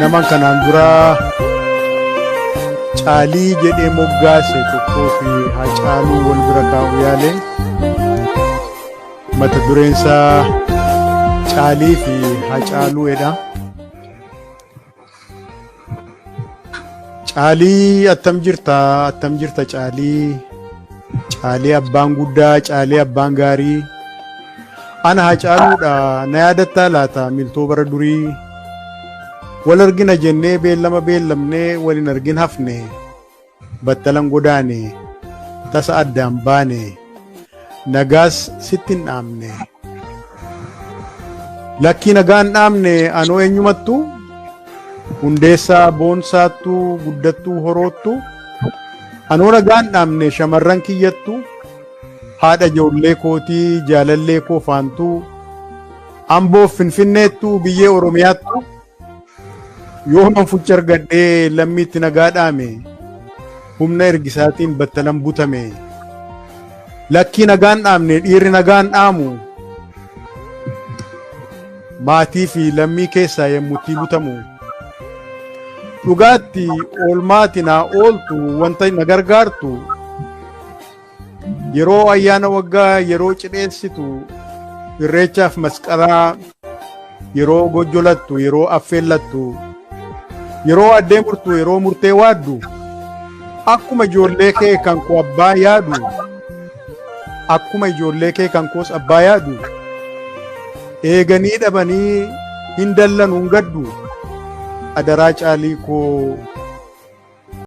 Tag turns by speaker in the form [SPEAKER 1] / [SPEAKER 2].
[SPEAKER 1] naman kanaan dura caalii jedhee moggaase tokkoo fi Haacaaluu wal bira kaa'u yaale mata dureensaa Caalii fi Haacaaluudha. Caalii attam jirta Caalii. Caalii abbaan guddaa, Caalii abbaan gaarii. Ana Haacaaluudha na yaadattaa laata miltoo bara durii. Wal argina jennee beellamnee walin argin hafne. Battalan godaane tasa addaan baane nagaas sittin dhaamne. Lakkii nagaan dhaamne anoo eenyumattu hundeessaa boonsaattu guddattuu horoottu anoo nagaan dhaamne shamarran kiyyattu haadha ijoollee kootii jaalallee koo faantuu Amboof Finfinneettu biyyee Oromiyaattu yooman fucha argadhee lammiitti nagaa dhaame humna ergisaatiin battalan butame. Lakkii nagaan dhaamne dhiirri nagaan dhaamu maatii fi lammii keessaa yemmutti butamu. Dhugaatti oolmaati naa ooltu wanta na gargaartu yeroo ayyaana waggaa yeroo cidheessitu irreechaaf masqalaa yeroo gojjolattu yeroo affeellattu yeroo addee murtu yeroo murtee waaddu akkuma ijoollee kee kan koo abbaa yaadu akkuma ijoollee kee kan koos abbaa yaadu eeganii dhabanii hin dallan hungaddu adaraa Caalii koo